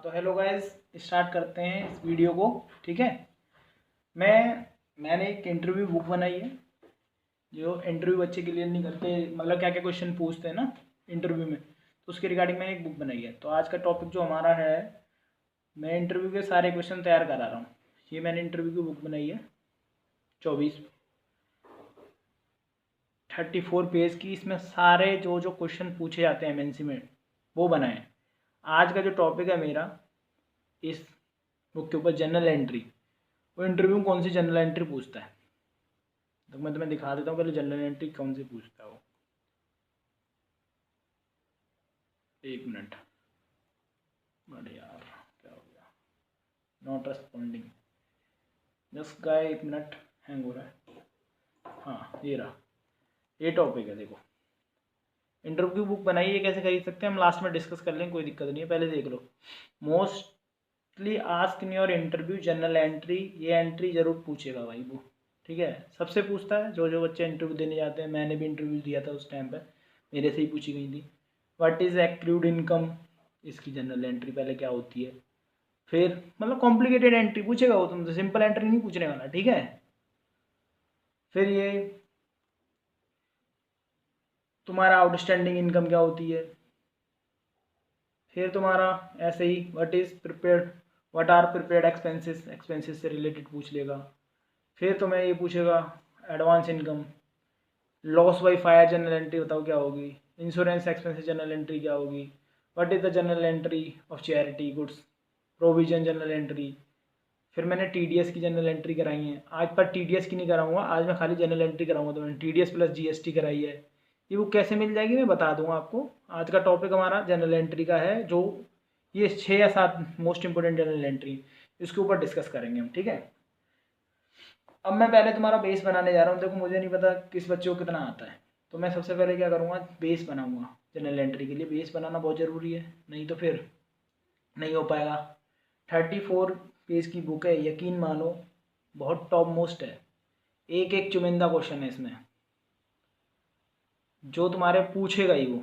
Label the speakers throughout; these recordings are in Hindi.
Speaker 1: तो हेलो गाइस, स्टार्ट करते हैं इस वीडियो को। ठीक है, मैंने एक इंटरव्यू बुक बनाई है जो इंटरव्यू बच्चे क्लियर नहीं करते, मतलब क्या क्या क्वेश्चन पूछते हैं ना इंटरव्यू में, तो उसके रिगार्डिंग मैंने एक बुक बनाई है। तो आज का टॉपिक जो हमारा है, मैं इंटरव्यू के सारे क्वेश्चन तैयार करा रहा हूँ। ये मैंने इंटरव्यू की बुक बनाई है 34 पेज की। इसमें सारे जो जो क्वेश्चन पूछे जाते हैं एमएनसी में वो बनाए। आज का जो टॉपिक है मेरा इस बुक के ऊपर, जनरल एंट्री। वो इंटरव्यू में कौन सी जनरल एंट्री पूछता है, तो मैं तुम्हें दिखा देता हूँ पहले जनरल एंट्री कौन सी पूछता है वो। एक मिनट, अरे यार क्या हो गया, नॉट रेस्पॉन्डिंग, जस्ट गाय, एक मिनट, हैंग हो रहा है। हाँ ये रहा, ये टॉपिक है। देखो इंटरव्यू बुक बनाई है, कैसे खरीद सकते हैं हम लास्ट में डिस्कस कर लेंगे, कोई दिक्कत नहीं है, पहले देख लो। Mostly ask in your interview journal entry, ये एंट्री जरूर पूछेगा भाई वो। ठीक है, सबसे पूछता है, जो जो बच्चे इंटरव्यू देने जाते हैं। मैंने भी इंटरव्यू दिया था उस टाइम पर, मेरे से ही पूछी गई थी। व्हाट इज़ एक्रूड इनकम, इसकी जनरल एंट्री पहले क्या होती है। फिर मतलब कॉम्प्लिकेटेड एंट्री पूछेगा वो, तुमसे सिंपल एंट्री नहीं पूछने वाला। ठीक है, फिर ये तुम्हारा आउटस्टैंडिंग इनकम क्या होती है। फिर तुम्हारा ऐसे ही what are prepared expenses, expenses से रिलेटेड पूछ लेगा। फिर तुम्हें ये पूछेगा advance income, loss by fire journal entry बताओ क्या होगी, इंश्योरेंस एक्सपेंसेस जनरल एंट्री क्या होगी, what is the journal entry of charity goods provision journal entry. फिर मैंने टीडीएस की जनरल एंट्री कराई है। आज पर टीडीएस की नहीं कराऊंगा, आज मैं खाली जनरल एंट्री कराऊंगा। तो मैंने टीडीएस प्लस जीएसटी कराई है। ये बुक कैसे मिल जाएगी मैं बता दूंगा आपको। आज का टॉपिक हमारा जनरल एंट्री का है, जो ये 6 या 7 मोस्ट इंपोर्टेंट जनरल एंट्री, इसके ऊपर डिस्कस करेंगे हम। ठीक है, अब मैं पहले तुम्हारा बेस बनाने जा रहा हूँ। देखो मुझे नहीं पता किस बच्चे को कितना आता है, तो मैं सबसे पहले क्या करूँगा, बेस बनाऊँगा। जनरल एंट्री के लिए बेस बनाना बहुत ज़रूरी है, नहीं तो फिर नहीं हो पाएगा। 34 पेज की बुक है, यकीन मानो बहुत टॉप मोस्ट है। एक एक चुनिंदा क्वेश्चन है इसमें जो तुम्हारे पूछेगा ही वो।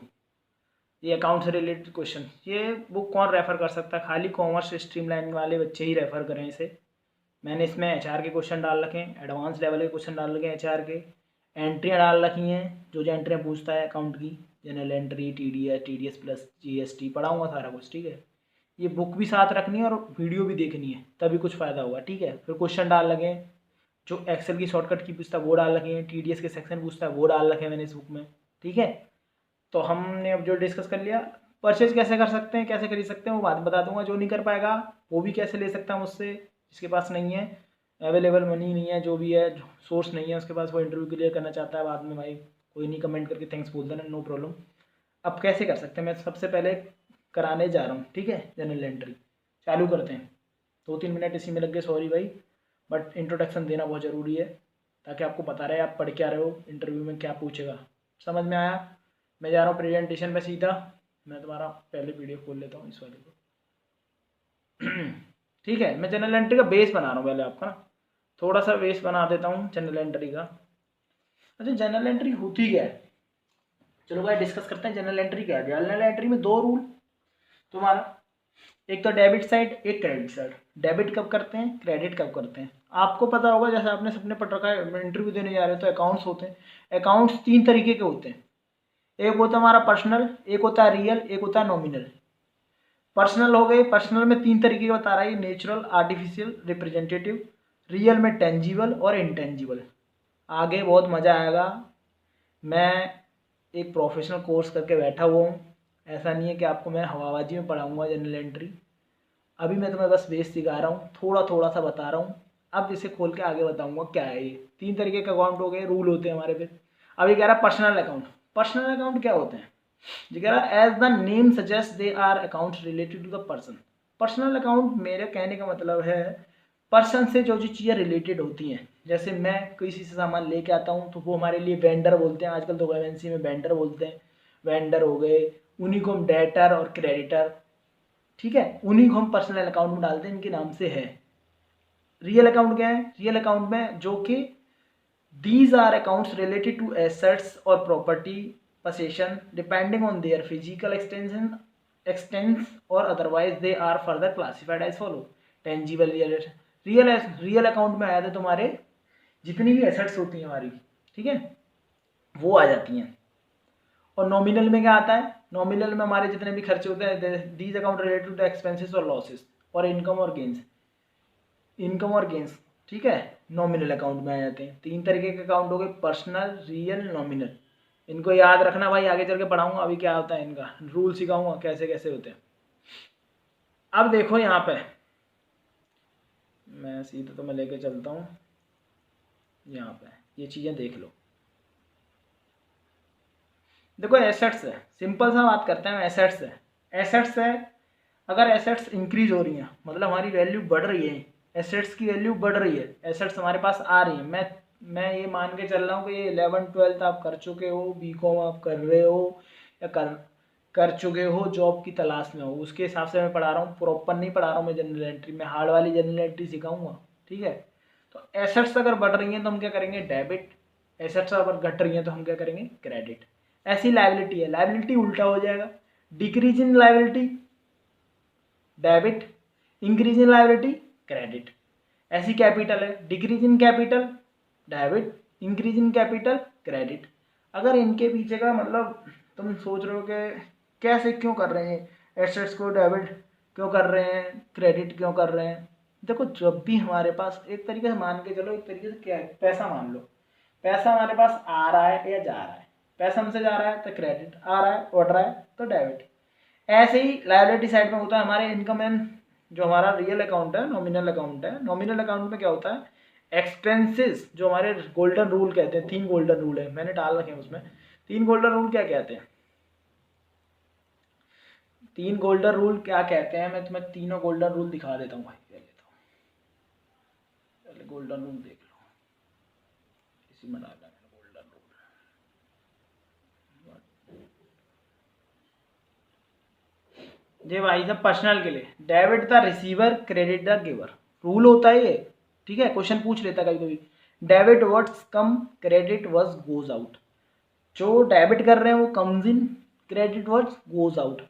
Speaker 1: ये अकाउंट से रिलेटेड क्वेश्चन, ये बुक कौन रेफ़र कर सकता है, खाली कॉमर्स स्ट्रीम लाइन वाले बच्चे ही रेफ़र करें इसे। मैंने इसमें एचआर के क्वेश्चन डाल रखे हैं, एडवांस लेवल के क्वेश्चन डाल रखे हैं, एचआर के एंट्रियाँ डाल रखी हैं, जो जो एंट्रियाँ पूछता है अकाउंट की, journal entry, TDS plus GST, पढ़ाऊँगा सारा कुछ। ठीक है, ये बुक भी साथ रखनी है और वीडियो भी देखनी है, तभी कुछ फ़ायदा होगा। ठीक है, फिर क्वेश्चन डाल लगे, जो एक्सेल की शॉर्टकट की पूछता है वो डाल रखे हैं, टीडीएस के सेक्शन पूछता है वो डाल रखे हैं मैंने इस बुक में। ठीक है, तो हमने अब जो डिस्कस कर लिया, परचेज कैसे कर सकते हैं, कैसे खरीद सकते हैं, वो बात बता दूंगा। जो नहीं कर पाएगा वो भी कैसे ले सकता है मुझसे, जिसके पास नहीं है, अवेलेबल मनी नहीं है, जो भी है सोर्स नहीं है उसके पास, वो इंटरव्यू क्लियर करना चाहता है बाद में, भाई कोई नहीं, कमेंट करके थैंक्स बोल देना, नो प्रॉब्लम। अब कैसे कर सकते हैं, मैं सबसे पहले कराने जा रहा हूँ। ठीक है, जनरल एंट्री चालू करते हैं। 2-3 मिनट इसी में लग गए, सॉरी भाई, बट इंट्रोडक्शन देना बहुत ज़रूरी है, ताकि आपको पता रहे आप पढ़ क्या रहे हो, इंटरव्यू में क्या पूछेगा। समझ में आया? मैं जा रहा हूँ प्रेजेंटेशन पे सीधा। मैं तुम्हारा पहले वीडियो खोल लेता हूँ इस वाले को। ठीक है, मैं जनरल एंट्री का बेस बना रहा हूँ पहले आपका ना, थोड़ा सा बेस बना देता हूँ जनरल एंट्री का। अच्छा, जनरल एंट्री होती क्या है, चलो भाई डिस्कस करते हैं। जनरल एंट्री क्या है? जनरल एंट्री में 2 रूल तुम्हारा, एक तो डेबिट साइड, एक क्रेडिट साइड। डेबिट कब करते हैं, क्रेडिट कब करते हैं, आपको पता होगा, जैसे आपने सबने पढ़ रखा है, इंटरव्यू देने जा रहे हो तो अकाउंट्स होते हैं। अकाउंट्स 3 तरीके के होते हैं, एक होता है हमारा पर्सनल, एक होता है रियल, एक होता है नॉमिनल। पर्सनल हो गए, पर्सनल में 3 तरीके का बता रहा है, नेचुरल, आर्टिफिशियल, रिप्रेजेंटेटिव। रियल में टेंजिबल और इनटेंजिबल। आगे बहुत मज़ा आएगा। मैं एक प्रोफेशनल कोर्स करके बैठा हुआ हूँ, ऐसा नहीं है कि आपको मैं हवाबाजी में पढ़ाऊँगा जनरल एंट्री। अभी मैं तुम्हें बस बेस सिखा रहा हूँ, थोड़ा थोड़ा सा बता रहा हूँ। अब इसे खोल के आगे बताऊँगा क्या है ये। 3 तरीके के अकाउंट हो गए, रूल होते हैं हमारे पे। अभी कह रहा है पर्सनल अकाउंट। पर्सनल अकाउंट क्या होते हैं, जो कह रहा है as the name suggest they are account related to the person. Personal account मेरे कहने का मतलब है पर्सन से जो जो चीज़ें रिलेटेड होती हैं। जैसे मैं किसी से सामान लेके आता हूँ तो वो हमारे लिए वेंडर बोलते हैं, आजकल तो एमएनसी में वेंडर बोलते हैं। वेंडर हो गए, उन्हीं को हम डेटर और क्रेडिटर, ठीक है, उन्हीं को हम पर्सनल अकाउंट में डालते हैं, इनके नाम से है। रियल अकाउंट क्या है? रियल अकाउंट में जो कि these are accounts related to assets और property possession depending on their physical extension एक्सटेंस और otherwise they are further classified as follow. Tangible real account में आया था तुम्हारे जितनी भी एसेट्स होती हैं हमारी, ठीक है, वो आ जाती हैं। और नॉमिनल में क्या आता है, नॉमिनल में हमारे जितने भी खर्चे होते हैं, these account related to the expenses और लॉसेस और इनकम और गेंस, ठीक है, नॉमिनल अकाउंट में आ जाते हैं। 3 तरीके के अकाउंट हो गए, पर्सनल, रियल, नॉमिनल। इनको याद रखना भाई, आगे चल के पढ़ाऊंगा, अभी क्या होता है इनका रूल सिखाऊंगा कैसे कैसे होते हैं। अब देखो यहाँ पे मैं सीधा तो मैं लेके चलता हूँ यहाँ पे, ये चीज़ें देख लो। देखो एसेट्स है, सिंपल सा बात करते हैं, एसेट्स है। अगर एसेट्स इंक्रीज हो रही हैं मतलब हमारी वैल्यू बढ़ रही है, एसेट्स की वैल्यू बढ़ रही है, एसेट्स हमारे पास आ रही है। मैं ये मान के चल रहा हूँ कि ये 11-12 आप कर चुके हो, बीकॉम आप कर रहे हो या कर चुके हो, जॉब की तलाश में हो, उसके हिसाब से मैं पढ़ा रहा हूँ, प्रॉपर नहीं पढ़ा रहा हूँ मैं जनरल एंट्री में, हार्ड वाली जनरल एंट्री सिखाऊंगा, ठीक है। तो एसेट्स अगर बढ़ रही हैं तो हम क्या करेंगे, डेबिट। एसेट्स अगर घट रही हैं तो हम क्या करेंगे, क्रेडिट। ऐसी लायबिलिटी है, लायबिलिटी उल्टा हो जाएगा, decrease in liability debit, increase in liability credit. ऐसी कैपिटल है, decrease in capital debit, increase in capital credit. अगर इनके पीछे का मतलब तुम सोच रहे हो कि कैसे क्यों कर रहे हैं, एसेट्स को डेबिट क्यों कर रहे हैं, क्रेडिट क्यों कर रहे हैं। देखो जब भी हमारे पास एक तरीके से मान के चलो, एक तरीके से क्या है, पैसा मान लो, पैसा हमारे पास आ रहा है या जा रहा है, पैसा हमसे जा रहा है तो क्रेडिट, आ रहा है बढ़ रहा है तो डेबिट। ऐसे ही लायबिलिटी साइड में होता है हमारे इनकम एंड, जो हमारा रियल अकाउंट है, नॉमिनल अकाउंट है, नॉमिनल अकाउंट में क्या होता है, एक्सपेंसेस, जो हमारे गोल्डन रूल कहते हैं, 3 गोल्डन रूल है मैंने डाल रखे हैं उसमें। 3 गोल्डन रूल क्या कहते हैं, 3 गोल्डन रूल क्या कहते हैं, मैं तुम्हें तीनों गोल्डन रूल दिखा देता हूँ भाई। पहले गोल्डन रूल देख लो, इसी में डाला मैंने गोल्डन रूल। ये भाई सब पर्सनल के लिए, debit the receiver, credit the giver, rule होता है ये, ठीक है, क्वेश्चन पूछ लेता है कभी कभी। डेबिट वर्ड्स कम, क्रेडिट वर्ड्स गोज आउट। जो डेबिट कर रहे हैं वो comes in, credit words goes out.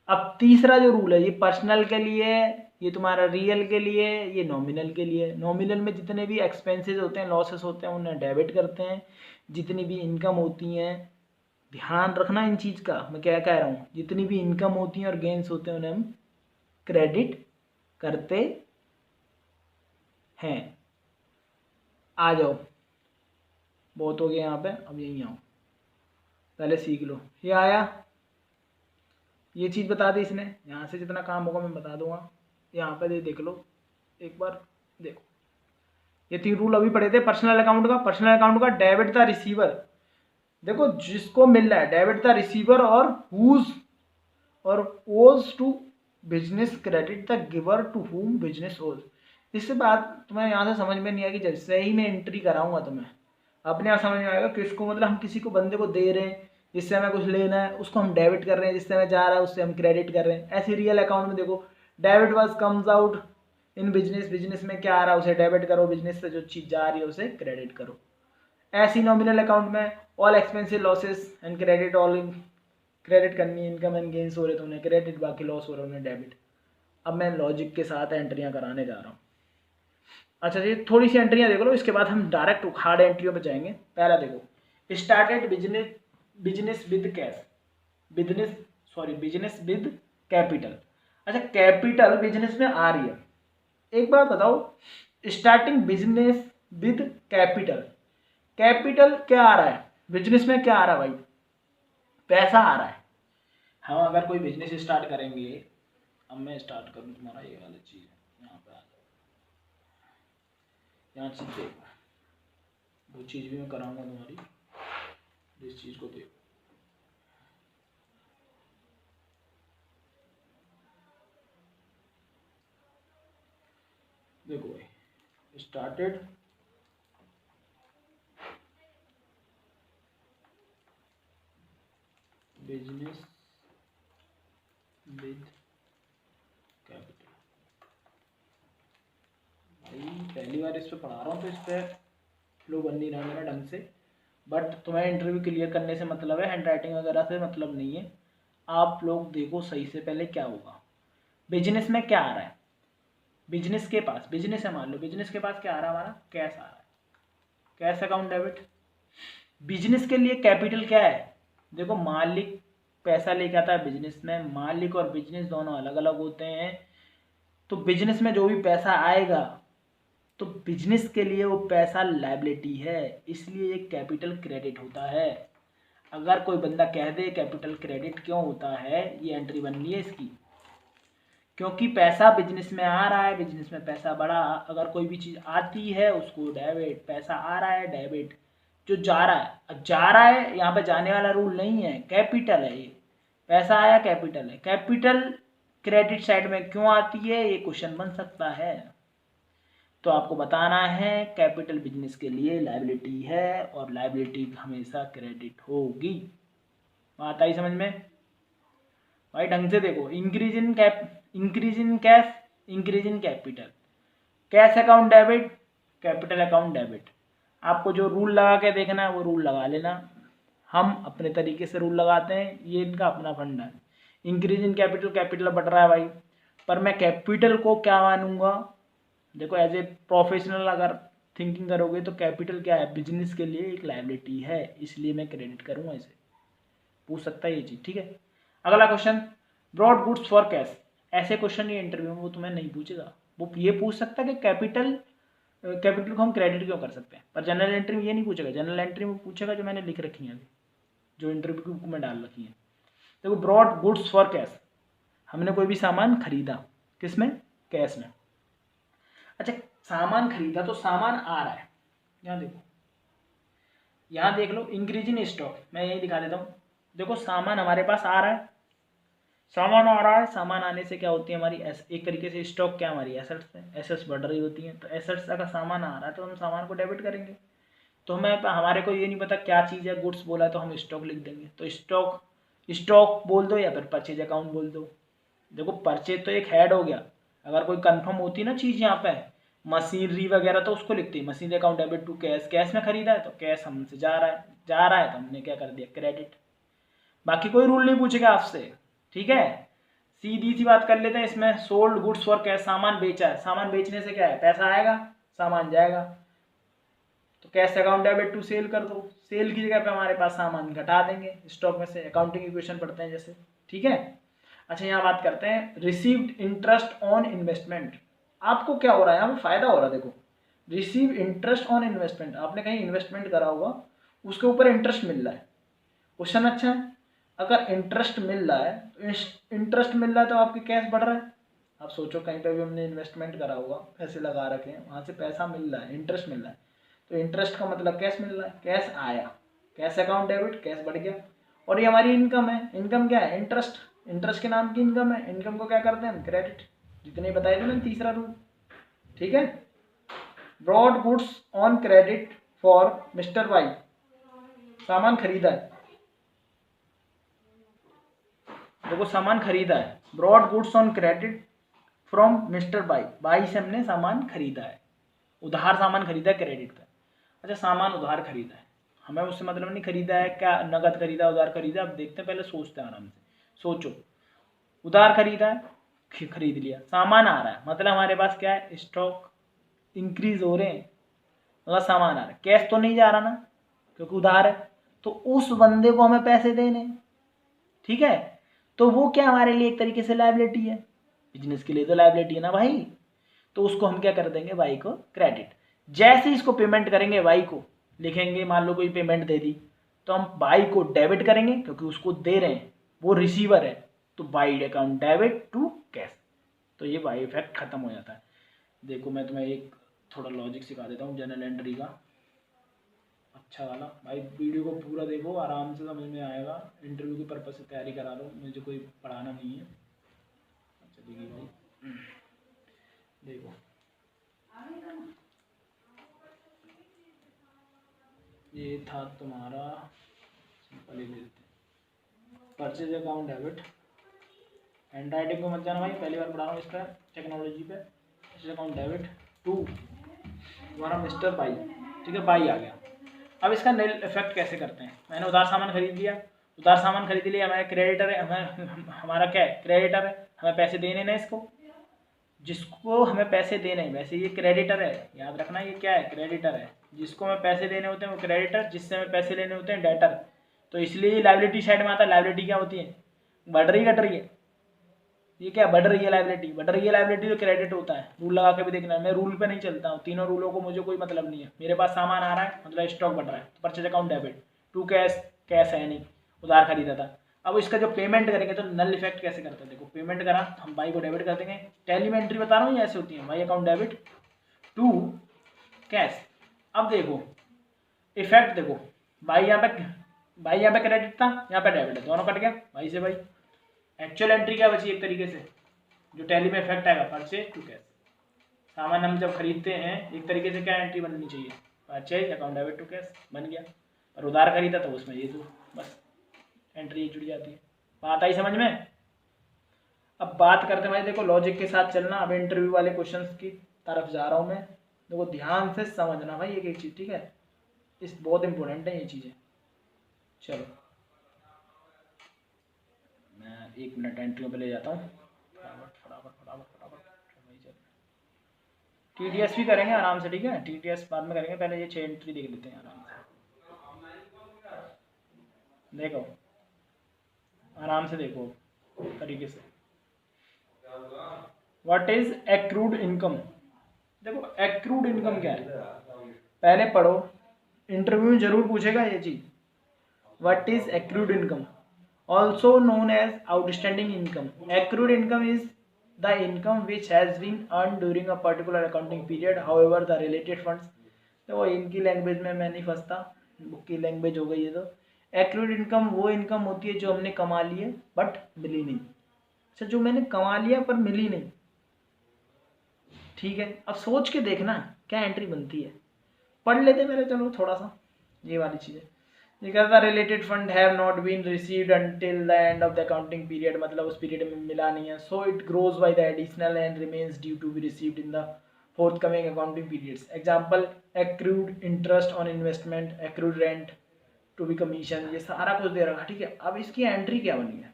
Speaker 1: अब तीसरा जो रूल है, ये पर्सनल के लिए, ये तुम्हारा रियल के लिए, ये नॉमिनल के लिए। नॉमिनल में जितने भी एक्सपेंसेस होते हैं, लॉसेस होते हैं, उन्हें डेबिट करते हैं। जितनी भी इनकम होती हैं, ध्यान रखना इन चीज़ का, मैं क्या कह रहा हूँ, जितनी भी इनकम होती हैं और गेंस होते हैं उन्हें हम क्रेडिट करते हैं। आ जाओ, बहुत हो गया यहाँ पे, अब यहीं आओ, पहले सीख लो। ये आया, ये चीज़ बता दी इसने, यहाँ से जितना काम होगा मैं बता दूंगा। यहाँ पे देख लो एक बार, देखो ये 3 रूल अभी पढ़े थे पर्सनल अकाउंट का। पर्सनल अकाउंट का डेबिट द रिसीवर, देखो जिसको मिल रहा है डेबिट द रिसीवर, और हुज और owes to business, credit the giver to whom business owes. इससे बात तुम्हें यहाँ से समझ में नहीं आएगी, जैसे ही मैं एंट्री कराऊंगा तुम्हें अपने आप समझ में आएगा किसको, मतलब हम किसी को बंदे को दे रहे हैं जिससे हमें कुछ लेना है, उसको हम डेबिट कर रहे हैं, जिससे हमें जा रहा है उससे हम क्रेडिट कर रहे हैं। ऐसे रियल अकाउंट में देखो, debit was comes out in business, business में क्या आ रहा है उसे डेबिट करो, बिजनेस से जो चीज़ जा रही है उसे क्रेडिट करो। ऐसी नॉमिनल अकाउंट में all expensive losses and credit, all credit करनी है, इनकम एंड गेंस हो रहे तो उन्हें क्रेडिट, बाकी लॉस हो रहे उन्हें डेबिट। अब मैं लॉजिक के साथ एंट्रियां कराने जा रहा हूँ। अच्छा जी, थोड़ी सी एंट्रियां देख लो, इसके बाद हम डायरेक्ट हार्ड एंट्रियों पे जाएंगे। पहला देखो, started business with cash, business with capital. अच्छा, कैपिटल बिजनेस में आ रही है, एक बात बताओ, starting business with capital, capital क्या आ रहा है बिजनेस में, क्या आ रहा है भाई, पैसा आ रहा है। हम अगर कोई बिजनेस स्टार्ट करेंगे, अब मैं स्टार्ट करूँ तुम्हारा ये वाली चीज़, यहाँ पे आ जाओ, यहाँ चीज़ देखो, वो चीज़ भी मैं कराऊंगा तुम्हारी, जिस चीज़ को देखो, देखो भाई, स्टार्टेड बिजनेस विद कैपिटल। भाई पहली बार इस पे पढ़ा रहा हूँ तो इस पे फ्लो बन नहीं रहा मेरा ढंग से, बट तुम्हें इंटरव्यू क्लियर करने से मतलब है, हैंड राइटिंग वगैरह से मतलब नहीं है। आप लोग देखो सही से पहले क्या होगा। बिजनेस में क्या आ रहा है, बिजनेस के पास, बिजनेस है मान लो, बिजनेस के पास क्या आ रहा है, हमारा कैश आ रहा है, कैश अकाउंट डेबिट। बिजनेस के लिए कैपिटल क्या है, देखो मालिक पैसा लेके आता है बिजनेस में, मालिक और बिजनेस दोनों अलग अलग होते हैं। तो बिजनेस में जो भी पैसा आएगा तो बिजनेस के लिए वो पैसा लायबिलिटी है, इसलिए ये कैपिटल क्रेडिट होता है। अगर कोई बंदा कह दे कैपिटल क्रेडिट क्यों होता है, ये एंट्री बननी है इसकी, क्योंकि पैसा बिजनेस में आ रहा है, बिजनेस में पैसा बढ़ा, अगर कोई भी चीज़ आती है उसको डेबिट, पैसा आ रहा है डेबिट, जो जा रहा है, अब जा रहा है यहाँ पे जाने वाला रूल नहीं है, कैपिटल है ये, पैसा आया कैपिटल है, कैपिटल क्रेडिट साइड में क्यों आती है, ये क्वेश्चन बन सकता है। तो आपको बताना है कैपिटल बिजनेस के लिए लायबिलिटी है और लायबिलिटी हमेशा क्रेडिट होगी। बात आई समझ में भाई, ढंग से देखो, increase in cash, increase in capital, cash account debit, capital account debit. आपको जो रूल लगा के देखना है वो रूल लगा लेना, हम अपने तरीके से रूल लगाते हैं, ये इनका अपना फंडा है। इंक्रीज इन कैपिटल, कैपिटल बढ़ रहा है भाई, पर मैं कैपिटल को क्या मानूंगा, देखो एज ए प्रोफेशनल अगर थिंकिंग करोगे तो कैपिटल क्या है, बिजनेस के लिए एक लायबिलिटी है, इसलिए मैं क्रेडिट करूंगा इसे, पूछ सकता है ये चीज़, ठीक है। अगला question, bought goods for cash. ऐसे क्वेश्चन ये इंटरव्यू में वो तुम्हें नहीं पूछेगा, वो ये पूछ सकता है कि कैपिटल को हम क्रेडिट क्यों कर सकते हैं, पर जनरल एंट्री में ये नहीं पूछेगा, जनरल एंट्री में पूछेगा जो मैंने लिख रखी है अभी, जो इंटरव्यू की बुक में डाल रखी है। देखो ब्रॉड गुड्स फॉर कैश, हमने कोई भी सामान खरीदा, किसमें, कैश में। अच्छा सामान खरीदा तो सामान आ रहा है, यहाँ देखो, यहाँ देख लो इंक्रीज इन स्टॉक, मैं यही दिखा देता हूँ। देखो सामान हमारे पास आ रहा है, सामान आ रहा है, सामान आने से क्या होती है हमारी एक तरीके से स्टॉक क्या हमारी एसेट्स है, एसेट्स बढ़ रही होती हैं, तो एसेट्स अगर सामान आ रहा है तो हम सामान को डेबिट करेंगे। तो हमें हमारे को ये नहीं पता क्या चीज़ है, गुड्स बोला तो हम स्टॉक लिख देंगे, तो स्टॉक बोल दो या फिर परचेज अकाउंट बोल दो। देखो परचेज तो एक हेड हो गया, अगर कोई कंफर्म होती ना चीज़ यहाँ पे मशीनरी वगैरह तो उसको लिखते हैं machinery account debit to cash, cash में खरीदा है तो कैश हमसे जा रहा है तो हमने क्या कर दिया, क्रेडिट। बाकी कोई रूल नहीं पूछेगा आपसे, ठीक है। सीधी सी बात कर लेते हैं इसमें, सोल्ड गुड्स फॉर कैश, सामान बेचा है, सामान बेचने से क्या है, पैसा आएगा, सामान जाएगा, तो cash account debit to sale कर दो, सेल की जगह पे हमारे पास सामान घटा देंगे स्टॉक में से, अकाउंटिंग इक्वेशन पढ़ते हैं जैसे, ठीक है। अच्छा यहाँ बात करते हैं रिसीव्ड इंटरेस्ट ऑन इन्वेस्टमेंट। आपको क्या हो रहा है यहाँ पे, फायदा हो रहा है, देखो रिसीव इंटरेस्ट ऑन इन्वेस्टमेंट, आपने कहीं इन्वेस्टमेंट करा होगा उसके ऊपर इंटरेस्ट मिल रहा है, क्वेश्चन अच्छा है। अगर इंटरेस्ट मिल रहा है तो इंटरेस्ट मिल रहा है तो आपकी कैश बढ़ रहा है। आप सोचो कहीं पे भी हमने इन्वेस्टमेंट करा होगा, पैसे लगा रखे हैं, वहाँ से पैसा मिल रहा है, इंटरेस्ट मिल रहा है, तो इंटरेस्ट का मतलब कैश मिल रहा है, कैश आया, कैश अकाउंट डेबिट, कैश बढ़ गया। और ये हमारी इनकम है, इनकम क्या है, इंटरेस्ट, इंटरेस्ट के नाम की इनकम है, इनकम को क्या करते हैं हम, क्रेडिट, जितने बताए थे ना तीसरा रूल, ठीक है। Bought goods on credit for mister Y, सामान खरीदा है, देखो सामान खरीदा है, bought goods on credit from mister Y, Y से हमने सामान खरीदा है, उधार सामान खरीदा है क्रेडिट पे। अच्छा सामान उधार खरीदा है, हमें उससे मतलब नहीं खरीदा है क्या, नगद खरीदा उधार खरीदा, अब देखते हैं, पहले सोचते हैं आराम से, सोचो उधार खरीदा है, खरीद लिया, सामान आ रहा है, मतलब हमारे पास क्या है, स्टॉक इंक्रीज हो रहे हैं, अगर सामान आ रहा है, कैश तो नहीं जा रहा ना क्योंकि उधार है, तो उस बंदे को हमें पैसे देने, ठीक है, तो वो क्या हमारे लिए एक तरीके से लायबिलिटी है, बिजनेस के लिए तो लायबिलिटी है ना भाई, तो उसको हम क्या कर देंगे, वाई को क्रेडिट। जैसे इसको पेमेंट करेंगे, वाई को लिखेंगे, मान लो कोई पेमेंट दे दी तो हम वाई को डेबिट करेंगे क्योंकि उसको दे रहे हैं, वो रिसीवर है, तो Y account debit to cash, तो ये वाई इफेक्ट खत्म हो जाता है। देखो मैं तुम्हें एक थोड़ा लॉजिक सिखा देता हूँ जनरल एंट्री का, अच्छा वाला भाई, वीडियो को पूरा देखो, आराम से समझ में आएगा, इंटरव्यू के पर्पज से तैयारी करा लो, मुझे कोई पढ़ाना नहीं है। अच्छा देखिए भाई, देखो ये था तुम्हारा, सिंपल ही ले लेते हैं, purchase account debit, hand writing को मत जाना भाई, पहली बार पढ़ा रहा हूँ इस पर टेक्नोलॉजी पे, परचेज अकाउंट डेबिट टू तुम्हारा मिस्टर बाई, ठीक है, बाई आ गया। अब इसका नेल इफेक्ट कैसे करते हैं, मैंने उधार सामान खरीद लिया, उधार सामान खरीद लिया, हमारा क्रेडिटर है, हमारा क्या है, क्रेडिटर है, हमें पैसे देने ना इसको, जिसको हमें पैसे देने हैं, वैसे ये क्रेडिटर है, याद रखना ये क्या है, क्रेडिटर है, जिसको हमें पैसे देने होते हैं वो क्रेडिटर, जिससे हमें पैसे लेने होते हैं डेटर। तो इसलिए लाइबिलिटी साइड में आता है। लाइबिलिटी क्या होती है, बढ़ रही घट रही है, ये क्या बढ़ रही है लाइबिलिटी, बढ़ रही है लाइबिलिटी तो क्रेडिट होता है। रूल लगा के भी देखना है, मैं रूल पे नहीं चलता हूँ, तीनों रूलों को मुझे कोई मतलब नहीं है। मेरे पास सामान आ रहा है मतलब स्टॉक बढ़ रहा है, तो purchase account debit, to cash, cash है नहीं, उधार खरीदा था। अब इसका जो पेमेंट करेंगे तो नल इफेक्ट कैसे करते हैं, देखो पेमेंट करा हम बाई को डेबिट कर देंगे, टैली में एंट्री बता रहा हूँ, ऐसे होती है, Y account debit to cash. अब देखो इफेक्ट देखो, बाई यहाँ पे क्रेडिट था, यहाँ पे डेबिट है, दोनों कट गया बाई से बाई। एक्चुअल एंट्री क्या बची एक तरीके से, जो टैली में इफेक्ट आएगा, परचेज टू कैश। सामान हम जब खरीदते हैं एक तरीके से क्या एंट्री बननी चाहिए, purchase account debit to cash बन गया। और उधार खरीदा तो उसमें ये तो बस एंट्री जुड़ जाती है। बात आई समझ में। अब बात करते हैं भाई, देखो लॉजिक के साथ चलना। अब इंटरव्यू वाले क्वेश्चंस की तरफ जा रहा हूँ मैं, देखो ध्यान से समझना भाई एक एक चीज़, ठीक है, इस बहुत इंपॉर्टेंट है ये चीज़ें। चलो मैं 1 मिनट एंट्रियों पे ले जाता हूँ, फटाफट TDS भी करेंगे आराम से, ठीक है, TDS बाद में करेंगे, पहले ये 6 एंट्री देख लेते हैं आराम से। देखो आराम से देखो तरीके से, व्हाट इज एक्रूड इनकम। देखो एक्रूड इनकम क्या है, पहले पढ़ो, इंटरव्यू में जरूर पूछेगा ये चीज, what is accrued income, also known as outstanding income. Accrued income is the income which has been earned during a particular accounting period, however the related funds। तो इनकी लैंग्वेज में मैं नहीं फंसता, बुक की लैंग्वेज हो गई है। तो एक्रूड इनकम वो इनकम होती है जो हमने कमा ली है बट मिली नहीं। अच्छा, जो मैंने कमा लिया पर मिली नहीं, ठीक है। अब सोच के देखना क्या एंट्री बनती है, पढ़ लेते मेरे, चलो थोड़ा सा ये वाली चीज़ें। because the related fund have not been received until the end of the accounting period, मतलब उस पीरियड में मिला नहीं है, so it grows by the additional and remains due to be received in the forthcoming accounting periods। example accrued interest on investment, accrued rent to be commission, ये सारा कुछ दे रखा, ठीक है। अब इसकी एंट्री क्या बनी है,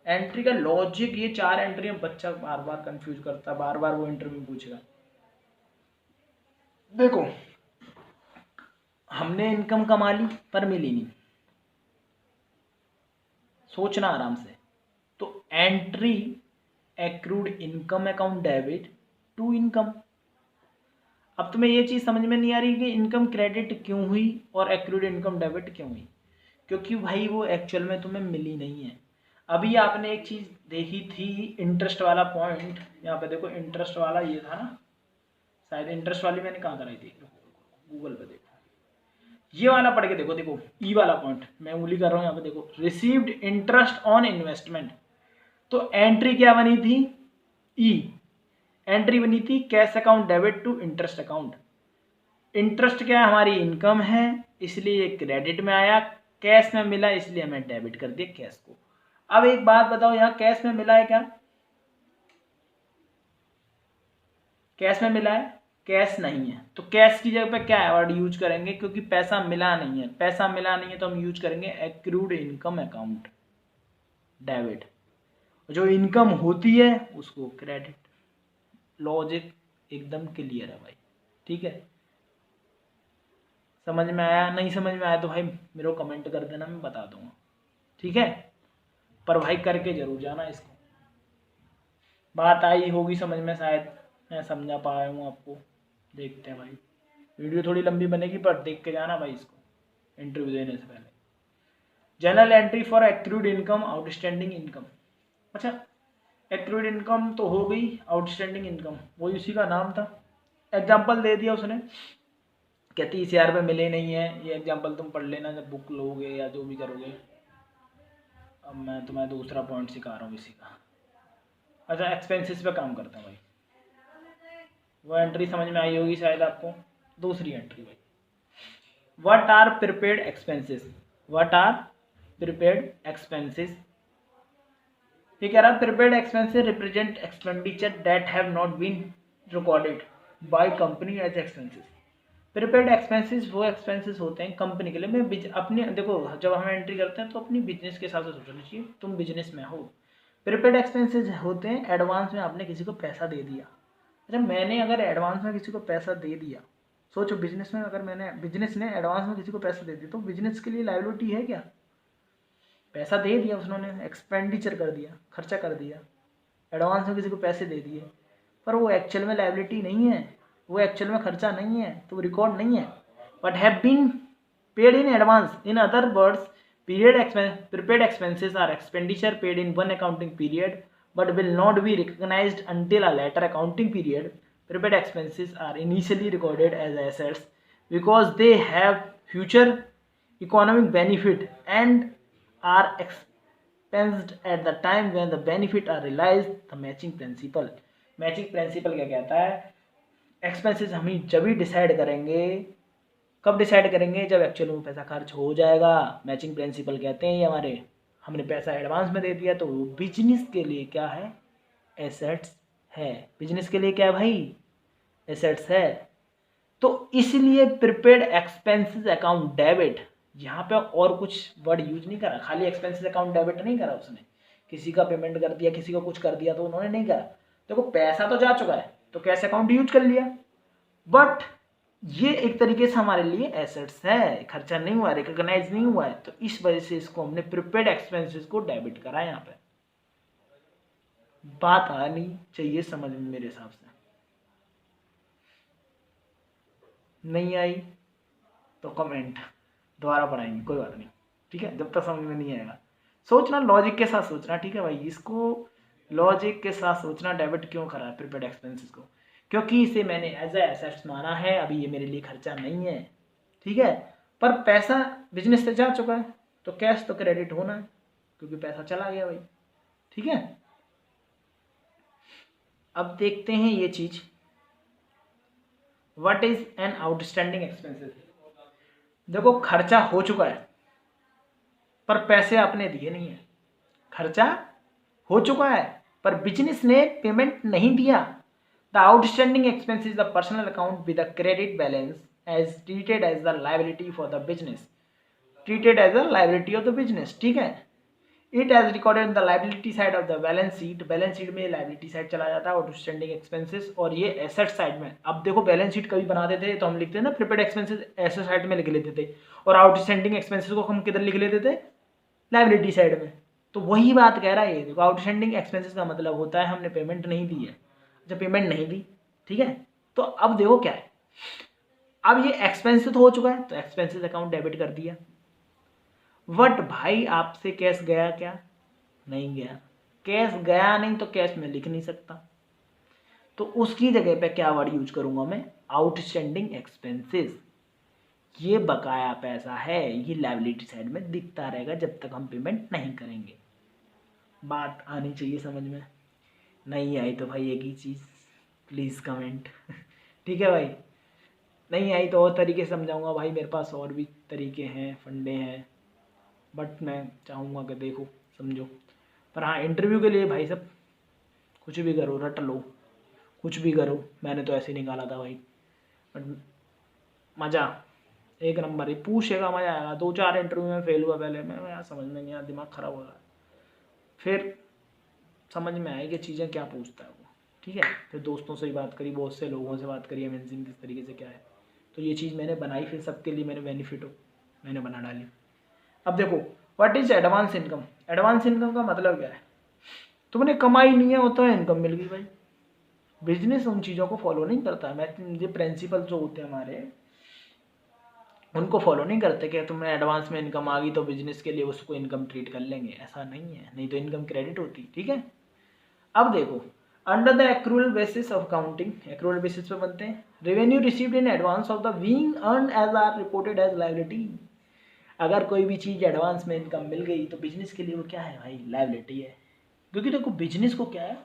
Speaker 1: एंट्री का लॉजिक, ये 4 एंट्री में बच्चा बार बार कंफ्यूज करता, बार बार वो इंटरव्यू में पूछेगा। देखो हमने इनकम कमा ली पर मिली नहीं, सोचना आराम से। तो entry accrued income account debit to income. अब तुम्हें ये चीज़ समझ में नहीं आ रही कि इनकम क्रेडिट क्यों हुई और एक्रूड इनकम डेबिट क्यों हुई, क्योंकि भाई वो एक्चुअल में तुम्हें मिली नहीं है। अभी आपने एक चीज़ देखी थी, इंटरेस्ट वाला पॉइंट, यहाँ पे देखो इंटरेस्ट वाला ये था ना, शायद इंटरेस्ट वाली मैंने कहाँ कराई थी, गूगल पे देखो, ये वाला पढ़ के देखो, देखो ई वाला पॉइंट मैं उंगली कर रहा हूँ यहाँ पे, देखो रिसीव्ड इंटरेस्ट ऑन इन्वेस्टमेंट। तो एंट्री क्या बनी थी, ई एंट्री बनी थी cash account debit to interest account. Interest क्या है, हमारी इनकम है, इसलिए क्रेडिट में आया, कैश में मिला इसलिए हमें डेबिट कर दिया कैश को। अब एक बात बताओ, यहाँ कैश में मिला है क्या, कैश में मिला है, कैश नहीं है, तो कैश की जगह पे क्या वर्ड यूज करेंगे, क्योंकि पैसा मिला नहीं है, पैसा मिला नहीं है तो हम यूज करेंगे एक्रूड इनकम अकाउंट डेबिट, जो इनकम होती है उसको क्रेडिट। लॉजिक एकदम क्लियर है भाई, ठीक है। समझ में आया, नहीं समझ में आया तो भाई मेरे को कमेंट कर देना, मैं बता दूंगा, ठीक है। पर भाई करके जरूर जाना इसको। बात आई होगी समझ में, शायद मैं समझा पाया हूँ आपको। देखते हैं भाई, वीडियो थोड़ी लंबी बनेगी पर देख के जाना भाई इसको इंटरव्यू देने से पहले। General entry for accrued income, outstanding income. अच्छा एक्रूड इनकम तो हो गई, आउटस्टैंडिंग इनकम वही उसी का नाम था। एग्जाम्पल दे दिया उसने, क्या 30,000 रुपये मिले नहीं है, ये एग्जाम्पल तुम पढ़ लेना जब बुक लोगे या जो भी करोगे। अब मैं तुम्हें दूसरा पॉइंट सिखा रहा हूँ इसी का। अच्छा एक्सपेंसेस पे काम करता हूँ भाई, वो एंट्री समझ में आई होगी शायद आपको। दूसरी एंट्री भाई, what are prepaid expenses, what are prepaid expenses. ये कह रहा है prepaid expenses represent expenditure that have not been recorded by company as expenses. Prepaid expenses वो एक्सपेंसेस होते हैं कंपनी के लिए। मैं अपने देखो, जब हम एंट्री करते हैं तो अपनी बिजनेस के हिसाब से सोचना चाहिए, तुम बिजनेस में हो। प्रीपेड एक्सपेंसेस होते हैं एडवांस में आपने किसी को पैसा दे दिया। अच्छा, मैंने अगर एडवांस में किसी को पैसा दे दिया, सोचो बिजनेस में अगर मैंने बिजनेस ने एडवांस में किसी को पैसा दे दिया तो बिजनेस के लिए लायबिलिटी है क्या? पैसा दे दिया उसने, एक्सपेंडिचर कर दिया, खर्चा कर दिया, एडवांस में किसी को पैसे दे दिए, पर वो एक्चुअल में लायबिलिटी नहीं है, वो एक्चुअल में खर्चा नहीं है, तो वो रिकॉर्ड नहीं है, but have been paid in advance. In other words, prepaid expenses are expenditure paid in one accounting period but will not be recognized until a later accounting period. Prepaid expenses are initially recorded as assets because they have future economic benefit and are expensed at the time when the benefit are realized. The matching principle क्या कहता है? एक्सपेंसेस हम ही जब ही डिसाइड करेंगे, कब डिसाइड करेंगे? जब एक्चुअल में पैसा खर्च हो जाएगा। मैचिंग प्रिंसिपल कहते हैं ये हमारे, हमने पैसा एडवांस में दे दिया तो वो बिजनेस के लिए क्या है? एसेट्स है। बिजनेस के लिए क्या है भाई? एसेट्स है। तो इसलिए प्रीपेड एक्सपेंसेस अकाउंट डेबिट, यहाँ पे और कुछ वर्ड यूज नहीं करा, खाली एक्सपेंसेस अकाउंट डेबिट नहीं करा उसने, किसी का पेमेंट कर दिया, किसी को कुछ कर दिया तो उन्होंने नहीं करा। देखो पैसा तो जा चुका है तो कैश अकाउंट यूज कर लिया, बट ये एक तरीके से हमारे लिए एसेट्स है, खर्चा नहीं हुआ, रिकॉग्नाइज नहीं हुआ है, तो इस वजह से इसको हमने प्रीपेड एक्सपेंसेस को डेबिट करा। यहाँ पे बात आनी चाहिए समझ में, मेरे हिसाब से नहीं आई तो कमेंट दोबारा पढ़ाएंगे, कोई बात नहीं, ठीक है। जब तक समझ में नहीं आएगा सोचना, लॉजिक के साथ सोचना, ठीक है भाई, इसको लॉजिक के साथ सोचना। डेबिट क्यों करा है प्रीपेड एक्सपेंसेस को? क्योंकि इसे मैंने एज ए एसेट्स माना है, अभी ये मेरे लिए खर्चा नहीं है, ठीक है, पर पैसा बिजनेस से जा चुका है तो कैश तो क्रेडिट होना है क्योंकि पैसा चला गया भाई, ठीक है। अब देखते हैं ये चीज, what is an outstanding expenses. देखो खर्चा हो चुका है पर पैसे आपने दिए नहीं है, खर्चा हो चुका है पर बिजनेस ने पेमेंट नहीं दिया। The outstanding expense is the personal account with the credit balance as treated as the liability for the business, treated as the liability of the business, ठीक है। It as recorded in the liability side of the balance sheet, balance sheet में लायबिलिटी साइड चला जाता है आउटस्टैंडिंग एक्सपेंसेस, और ये एसेट साइड में। अब देखो बैलेंस शीट कभी बनाते थे तो हम लिखते हैं ना प्रीपेड एक्सपेंसेस एसेट साइड में लिख लेते थे, और आउटस्टैंडिंग एक्सपेंसेस को हम किधर लिख लेते थे? लायबिलिटी साइड में। तो वही बात कह रहा है ये, देखो आउटस्टैंडिंग एक्सपेंसेस का मतलब होता है हमने पेमेंट नहीं दी है, जब पेमेंट नहीं दी, ठीक है। तो अब देखो क्या है, अब ये एक्सपेंस तो हो चुका है तो एक्सपेंसेस अकाउंट डेबिट कर दिया, बट भाई आपसे कैश गया क्या? नहीं गया। कैश गया नहीं तो कैश में लिख नहीं सकता, तो उसकी जगह पे क्या वर्ड यूज करूंगा मैं? Outstanding expenses. ये बकाया पैसा है, ये लायबिलिटी साइड में दिखता रहेगा जब तक हम पेमेंट नहीं करेंगे। बात आनी चाहिए समझ में, नहीं आई तो भाई एक ही चीज़, प्लीज़ कमेंट ठीक है भाई, नहीं आई तो और तरीके से समझाऊंगा भाई, मेरे पास और भी तरीके हैं, फंडे हैं, बट मैं चाहूँगा कि देखो समझो। पर हाँ, इंटरव्यू के लिए भाई सब कुछ भी करो, रट लो, कुछ भी करो, मैंने तो ऐसे ही निकाला था भाई, बट मज़ा एक नंबर ही, पूछेगा मज़ा आएगा। 2-4 इंटरव्यू में फेल हुआ पहले मैं, यार समझ में नहीं आया, दिमाग ख़राब हो रहा है, फिर समझ में आएगी चीज़ें क्या पूछता है वो, ठीक है। फिर दोस्तों से ही बात करी, बहुत से लोगों से बात करी, अमेजिंग किस तरीके से क्या है, तो ये चीज़ मैंने बनाई, फिर सबके लिए मैंने बेनिफिट हो मैंने बना डाली। अब देखो what is advance income. Advance income का मतलब क्या है? तुमने कमाई नहीं है, वो तो इनकम मिल गई भाई। बिजनेस उन चीज़ों को फॉलो नहीं करता, मैं ये प्रिंसिपल जो होते हैं हमारे उनको फॉलो नहीं करते कि तुम्हें एडवांस में इनकम आ गई तो बिजनेस के लिए उसको इनकम ट्रीट कर लेंगे, ऐसा नहीं है, नहीं तो इनकम क्रेडिट होती, ठीक है। अब देखो under the accrual basis of counting, accrual basis पे बनते हैं, revenue received in advance of the being earn as are reported as liability. अगर कोई भी चीज़ एडवांस में इनकम मिल गई तो बिजनेस के लिए वो क्या है भाई? लायबिलिटी है, क्योंकि देखो बिजनेस को क्या है,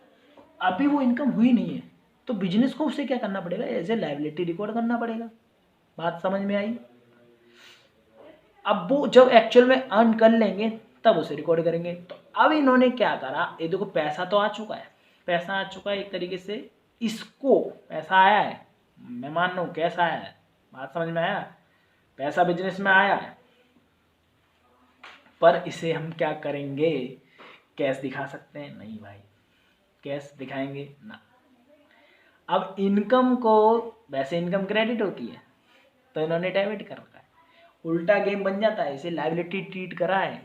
Speaker 1: अभी वो इनकम हुई नहीं है तो बिजनेस को उसे क्या करना पड़ेगा? एज ए लायबिलिटी रिकॉर्ड करना पड़ेगा। बात समझ में आई? अब वो जब एक्चुअल में अर्न कर लेंगे तब उसे रिकॉर्ड करेंगे। तो अब इन्होंने क्या करा, ये देखो पैसा तो आ चुका है, पैसा आ चुका है एक तरीके से, इसको पैसा आया है, मैं मान रहा हूँ कैसा आया है, बात समझ में आया? पैसा बिजनेस में आया है, पर इसे हम क्या करेंगे, कैश दिखा सकते हैं? नहीं भाई, कैश दिखाएंगे ना। अब इनकम को, वैसे इनकम क्रेडिट होती है तो इन्होंने डेबिट कर रखा है, उल्टा गेम बन जाता है, इसे लायबिलिटी ट्रीट करा है,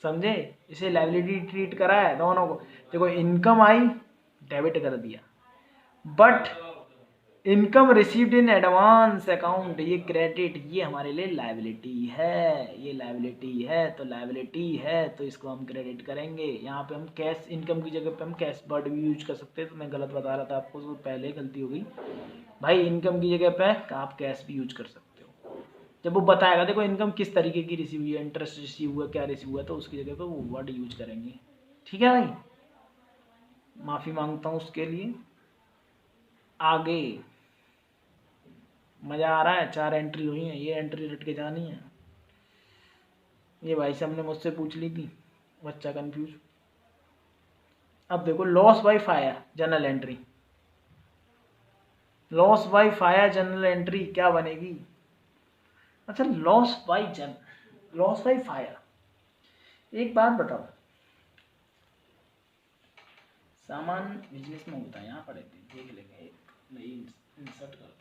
Speaker 1: समझे? इसे लायबिलिटी ट्रीट करा है दोनों को। देखो इनकम आई, डेबिट कर दिया, but income received in advance account, ये क्रेडिट, ये हमारे लिए लायबिलिटी है, ये लायबिलिटी है, तो लायबिलिटी है तो इसको हम क्रेडिट करेंगे। यहाँ पे हम कैश, इनकम की जगह पे हम कैश वर्ड भी यूज कर सकते हैं, तो मैं गलत बता रहा था आपको, तो पहले गलती हो गई भाई। इनकम की जगह पे आप कैश भी यूज कर सकते हो। जब वो बताएगा देखो इनकम किस तरीके की रिसीव हुई है, इंटरेस्ट रिसीव हुआ, क्या रिसीव हुआ, तो उसकी जगह पे वो वर्ड यूज करेंगे। ठीक है भाई, माफ़ी मांगता हूँ उसके लिए। आगे मज़ा आ रहा है? 4 एंट्री हुई है, ये एंट्री रट के जानी है। ये भाई साहब ने मुझसे पूछ ली थी, बच्चा कंफ्यूज। अब देखो loss by fire journal entry, loss by fire journal entry क्या बनेगी? अच्छा, लॉस बाय फायर, एक बात बताओ, सामान बिजनेस में होता है, यहाँ पड़े थे, देख लेंगे, एक नई इंसर्ट करते हैं।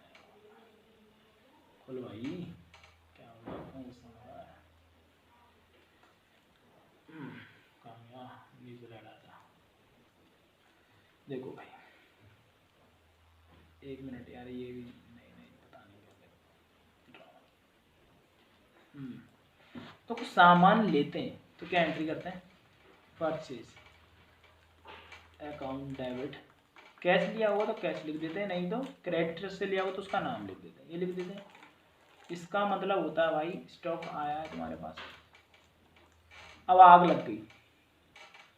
Speaker 1: खोल भाई, क्या हुआ, कौन सा हो रहा है? कहाँ गया? न्यूजीलैंड आता। देखो भाई, एक मिनट यार, ये भी नहीं पता नहीं क्या ड्रामा। तो कुछ सामान लेते हैं तो क्या एंट्री करते हैं? परचेज अकाउंट डेबिट, कैश लिया हुआ तो कैश लिख देते हैं, नहीं तो क्रेडिट से लिया हुआ तो उसका नाम लिख देते हैं, ये लिख देते हैं। इसका मतलब होता है भाई स्टॉक आया है तुम्हारे पास, अब आग लग गई,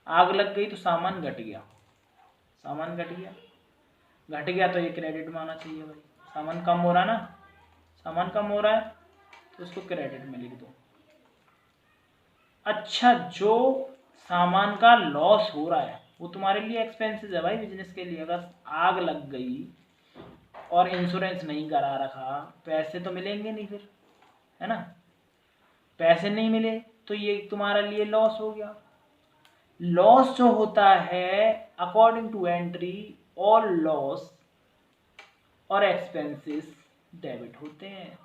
Speaker 1: आग लग गई तो सामान घट गया, सामान घट गया, घट गया तो ये क्रेडिट में आना चाहिए भाई। सामान कम हो रहा है ना, सामान कम हो रहा है तो उसको क्रेडिट में लिख दो। अच्छा, जो सामान का लॉस हो रहा है वो तुम्हारे लिए एक्सपेंसेस है भाई बिजनेस के लिए। अगर आग लग गई और इंश्योरेंस नहीं करा रखा, पैसे तो मिलेंगे नहीं फिर, है ना? पैसे नहीं मिले तो ये तुम्हारे लिए लॉस हो गया। लॉस जो होता है according to entry, all loss और एक्सपेंसेस डेबिट होते हैं,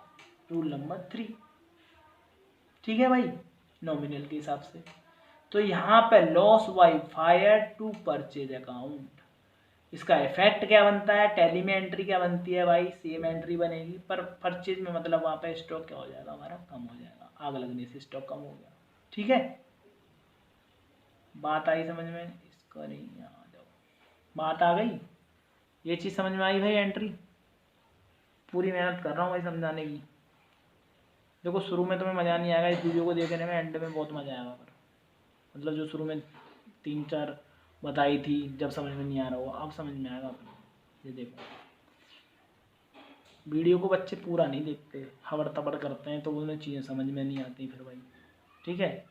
Speaker 1: रूल नंबर 3। ठीक है भाई, नॉमिनल के हिसाब से। तो यहाँ पे loss by fire to purchase account, इसका इफेक्ट क्या बनता है? टैली में एंट्री क्या बनती है भाई? सेम एंट्री बनेगी, पर परचेज में मतलब वहाँ पे स्टॉक क्या हो जाएगा हमारा? कम हो जाएगा, आग लगने से स्टॉक कम हो गया। ठीक है, बात आई समझ में? इसको नहीं, यहाँ जाओ, बात आ गई, ये चीज़ समझ में आई भाई? एंट्री पूरी मेहनत कर रहा हूँ भाई समझाने की। देखो शुरू में तुम्हें मज़ा नहीं आएगा इस वीडियो को देखने में, एंड में बहुत मज़ा आएगा, पर मतलब जो शुरू में 3-4 बताई थी, जब समझ में नहीं आ रहा हो अब समझ में आएगा अपने। ये देखो, वीडियो को बच्चे पूरा नहीं देखते, हबड़ तबड़ करते हैं, तो उन्हें चीज़ें समझ में नहीं आती फिर भाई। ठीक है,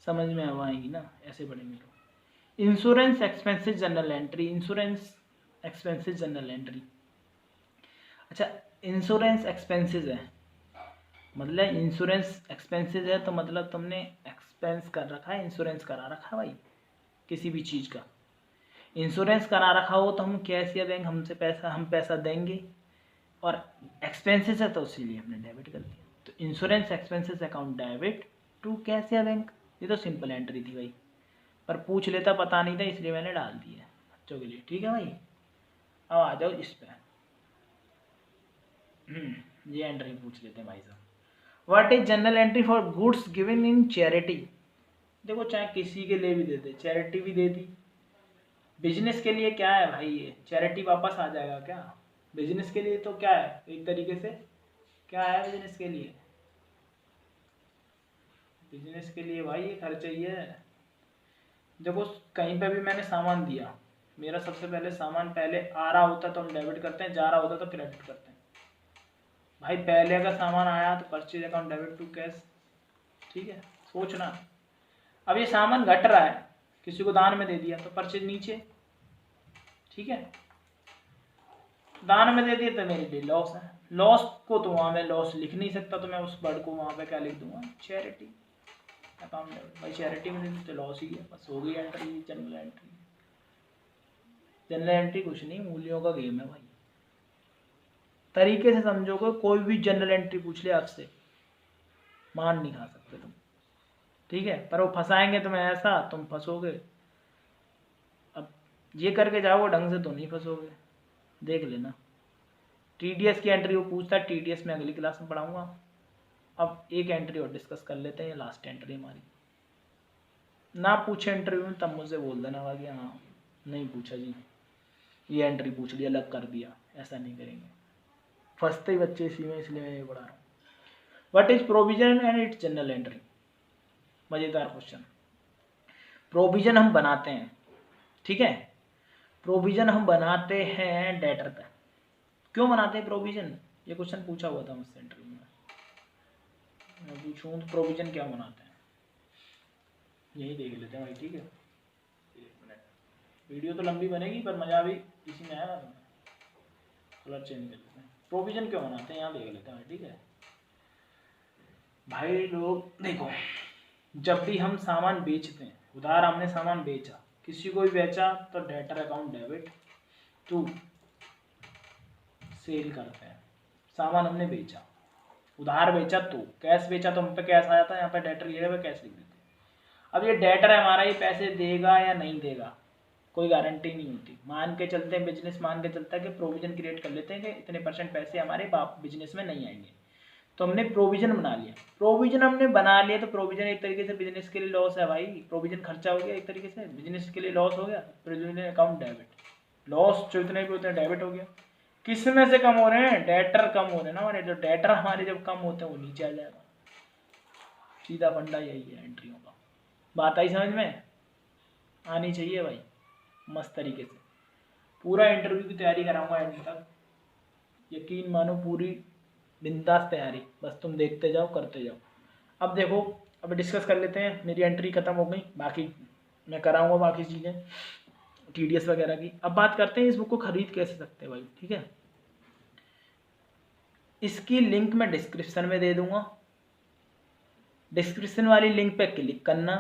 Speaker 1: समझ में अब आएगी ना, ऐसे पढ़ेंगे तो। Insurance expenses journal entry, insurance expenses journal entry. अच्छा, इंश्योरेंस एक्सपेंसेस है, मतलब इंश्योरेंस एक्सपेंसेस है तो मतलब तुमने एक्सपेंस कर रखा है, इंश्योरेंस करा रखा है भाई किसी भी चीज़ का। इंश्योरेंस करा रखा हो तो हम कैश या बैंक, हमसे पैसा, हम पैसा देंगे, और एक्सपेंसेस है तो इसीलिए हमने डेबिट कर दिया। तो insurance expenses account debit to cash या बैंक, ये तो सिंपल एंट्री थी भाई, पर पूछ लेता पता नहीं था इसलिए मैंने डाल दिया बच्चों के लिए। ठीक है भाई, अब आ जाओ इस पर। ये एंट्री पूछ लेते हैं भाई साहब। What is general entry for goods given in charity? देखो चाहे किसी के लिए भी दे दे, चैरिटी भी दे दी, बिजनेस के लिए क्या है भाई, ये चैरिटी वापस आ जाएगा क्या? बिजनेस के लिए तो क्या है, एक तरीके से क्या है बिजनेस के लिए? बिजनेस के लिए भाई ये खर्चा ही है। देखो कहीं पे भी मैंने सामान दिया, मेरा सबसे पहले सामान पहले आ रहा होता तो हम डेबिट करते हैं, जा रहा होता तो क्रेडिट करते हैं भाई। पहले अगर सामान आया तो purchase account debit to cash. ठीक है, सोचना। अब ये सामान घट रहा है, किसी को दान में दे दिया तो परचेज नीचे। ठीक है, दान में दे दिए तो मेरे लिए लॉस है। लॉस को तो वहाँ मैं लॉस लिख नहीं सकता, तो मैं उस वर्ड को वहाँ पे क्या लिख दूंगा, चैरिटी अकाउंट। भाई चैरिटी में दे दी तो लॉस ही है, बस हो गई entry general entry. General entry कुछ नहीं, मूल्यों का गेम है भाई। तरीके से समझोगे, कोई भी जनरल एंट्री पूछ ले आपसे, मान नहीं खा सकते तुम, ठीक है। पर वो फंसाएंगे तुम्हें ऐसा, तुम फंसोगे। अब ये करके जाओगे ढंग से तो नहीं फंसोगे, देख लेना। टीडीएस की एंट्री वो पूछता है, टीडीएस में अगली क्लास में पढ़ाऊंगा। अब एक एंट्री और डिस्कस कर लेते हैं, ये लास्ट एंट्री हमारी। ना पूछे इंटरव्यू में तब मुझसे बोल देना कि हाँ नहीं पूछा जी, ये एंट्री पूछ लिया, अलग कर दिया, ऐसा नहीं करेंगे। फंसते ही बच्चे इसी में, इसलिए मैं ये पढ़ा रहा हूँ। What is provision and it's general entry. मज़ेदार क्वेश्चन। प्रोविजन हम बनाते हैं, ठीक है। प्रोविजन हम बनाते हैं डेटर पे। क्यों बनाते हैं प्रोविजन, ये क्वेश्चन पूछा हुआ था मुझसे इंटरव्यू में। मैं पूछूँ तो प्रोविजन क्या बनाते हैं, यही देख लेते हैं भाई, ठीक है। एक मिनट, वीडियो तो लंबी बनेगी पर मज़ा भी इसी में आएगा। कलर चेंज कर लेते हैं। प्रोविजन क्यों बनाते हैं यहाँ देख लेते हैं, ठीक है भाई। लोग देखो, जब भी हम सामान बेचते हैं, उधार हमने सामान बेचा, किसी को भी बेचा, तो debtor account debit to sale करते हैं। सामान हमने बेचा, उधार बेचा तो, कैश बेचा तो हम पे कैश आया था, यहाँ पे डेटर ये है, कैश लिख देते हैं। अब ये डेटर है हमारा, ये पैसे देगा या नहीं देगा, कोई गारंटी नहीं होती। मान के चलते हैं, बिजनेस मान के चलता है कि प्रोविजन क्रिएट कर लेते हैं कि इतने % पैसे हमारे बिजनेस में नहीं आएंगे, तो हमने प्रोविजन बना लिया। प्रोविजन हमने बना लिया तो प्रोविजन एक तरीके से बिजनेस के लिए लॉस है भाई। प्रोविजन खर्चा हो गया, एक तरीके से बिजनेस के लिए लॉस हो गया। प्रोविजन अकाउंट डेबिट, लॉस जो इतने भी होते हैं डेबिट हो गया। किस में से कम हो रहे हैं, डेटर कम हो रहे हैं ना हमारे। जो डेटर हमारे जब कम होते हैं वो नीचे आ जाएगा। सीधा फंडा यही है एंट्रियों का। बात आई समझ में, आनी चाहिए भाई मस्त तरीके से। पूरा इंटरव्यू की तैयारी कराऊंगा एंड तक, यकीन मानो पूरी बिंदास तैयारी, बस तुम देखते जाओ करते जाओ। अब देखो, अब डिस्कस कर लेते हैं। मेरी एंट्री खत्म हो गई, बाकी मैं कराऊंगा बाकी चीज़ें टीडीएस वगैरह की। अब बात करते हैं इस बुक को खरीद कैसे सकते हैं भाई, ठीक है। इसकी लिंक मैं डिस्क्रिप्शन में दे दूंगा। डिस्क्रिप्शन वाली लिंक पे क्लिक करना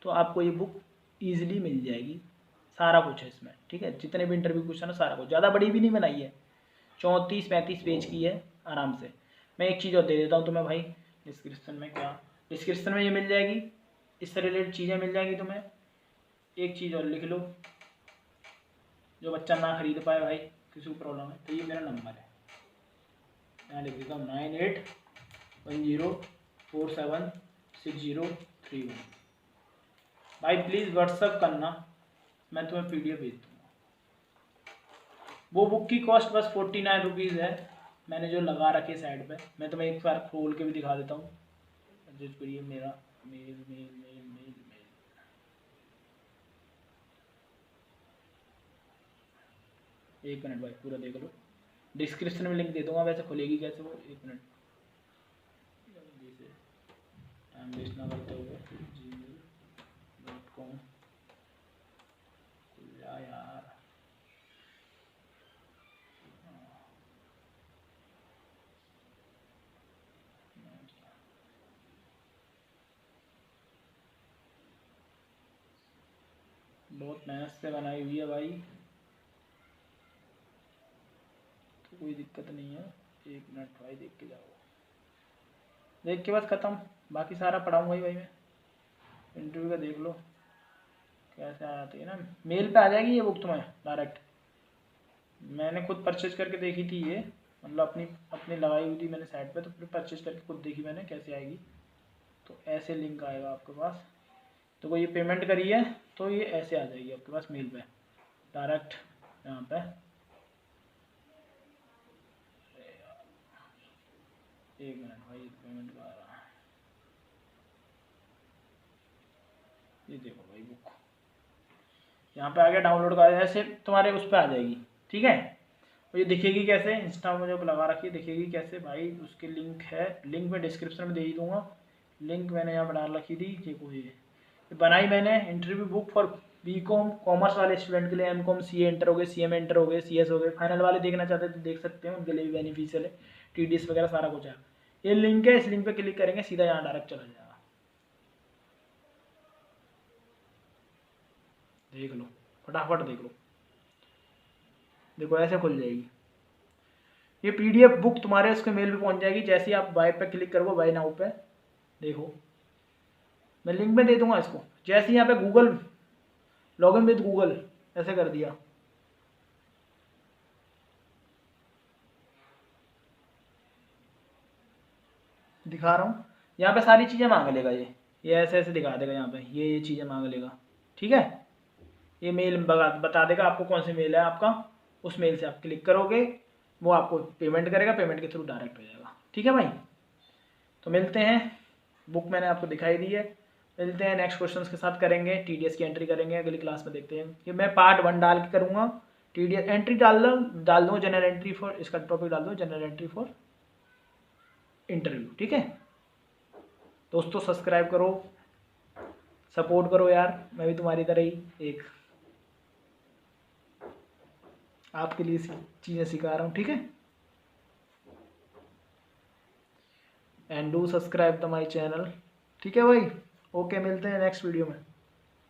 Speaker 1: तो आपको ये बुक ईजिली मिल जाएगी। सारा कुछ है इसमें, ठीक है। जितने भी इंटरव्यू क्वेश्चन है सारा कुछ, ज़्यादा बड़ी भी नहीं बनाई है, 34-35 पेज की है आराम से। मैं एक चीज़ और दे देता हूँ तुम्हें भाई, डिस्क्रिप्शन में क्या, डिस्क्रिप्शन में ये मिल जाएगी, इससे रिलेटेड चीज़ें मिल जाएंगी तुम्हें। एक चीज़ और लिख लो, जो बच्चा ना खरीद पाए भाई, किसी को प्रॉब्लम है, तो ये मेरा नंबर है, यहाँ लिख देता हूँ 9810476031। भाई प्लीज़ व्हाट्सअप करना, मैं तुम्हें PDF भेज दूँगा। वो बुक की कॉस्ट बस 49 रुपीज़ है, मैंने जो लगा रखी है साइड पे। मैं तुम्हें एक बार खोल के भी दिखा देता हूँ। एडजस्ट करिए मेरा mail mail mail mail mail, एक मिनट भाई पूरा देख लो। डिस्क्रिप्शन में लिंक दे दूंगा, वैसे खुलेगी कैसे वो, एक मिनट जल्दी से टाइम वेस्ट ना करते हुए। gmail.com खुल जा यार। बहुत मेहनत से बनाई हुई है भाई, तो कोई दिक्कत नहीं है। एक मिनट भाई देख के जाओ, देख के बस ख़त्म, बाकी सारा पढ़ाऊँगा ही भाई मैं। इंटरव्यू का देख लो कैसे आ जाती है ना, मेल पे आ जाएगी ये बुक तुम्हें डायरेक्ट। मैंने खुद परचेज करके देखी थी ये, मतलब अपनी अपनी लगाई हुई थी मैंने साइट पे, तो फिर परचेज करके खुद देखी मैंने कैसे आएगी। तो ऐसे लिंक आएगा आपके पास, तो कोई ये पेमेंट करी है तो ये ऐसे आ जाएगी आपके पास मेल पे डायरेक्ट यहाँ पे। एक मिनट भाई, पेमेंट का आ रहा है, ये देखो भाई बुक यहाँ पे आ गया, डाउनलोड का ऐसे तुम्हारे उस पर आ जाएगी, ठीक है। और ये दिखेगी कैसे, इंस्टा में जब लगा रखी है दिखेगी कैसे भाई, उसकी लिंक है, लिंक मैं डिस्क्रिप्शन में दे ही दूंगा। लिंक मैंने यहाँ पर डाल रखी थी, देखो ये बनाई मैंने, interview book for BCom commerce वाले स्टूडेंट के लिए एमकॉम सीए एंटर हो गए, सीएम एंटर हो गए, सीएस हो गए। फाइनल वाले देखना चाहते हैं तो देख सकते हैं, उनके लिए भी बेनिफिशियल है। टीडीएस वगैरह सारा कुछ है। ये लिंक है, इस लिंक पे क्लिक करेंगे सीधा यहाँ डायरेक्ट चला जाएगा। देख लो, फटाफट देख लो, देखो ऐसे खुल जाएगी। ये पीडीएफ बुक तुम्हारे उसके मेल पे पहुंच जाएगी जैसे ही आप बाय पे क्लिक करोगे, बाय नाउ पे। देखो मैं लिंक में दे दूंगा इसको। जैसे ही यहाँ पे गूगल लॉगिन विद गूगल ऐसे कर दिया, दिखा रहा हूँ। यहाँ पे सारी चीज़ें मांग लेगा ये ऐसे ऐसे दिखा देगा। यहाँ पे ये चीज़ें मांग लेगा, ठीक है। ये मेल बता देगा आपको कौन सी मेल है आपका, उस मेल से आप क्लिक करोगे, वो आपको पेमेंट करेगा, पेमेंट के थ्रू डायरेक्ट हो जाएगा, ठीक है भाई। तो मिलते हैं, बुक मैंने आपको दिखाई दी है। मिलते हैं नेक्स्ट क्वेश्चंस के साथ, करेंगे टीडीएस की एंट्री करेंगे अगली क्लास में। देखते हैं कि मैं पार्ट 1 डाल के करूँगा। टीडीएस एंट्री डाल दूँ जनरल एंट्री फॉर, इसका टॉपिक डाल दूँ जनरल एंट्री फॉर इंटरव्यू, ठीक है। दोस्तों सब्सक्राइब करो, सपोर्ट करो यार, मैं भी तुम्हारी तरह ही एक आपके लिए चीज़ें सिखा रहा हूँ, ठीक है। And do subscribe the my channel, ठीक है भाई। ओके, मिलते हैं नेक्स्ट वीडियो में।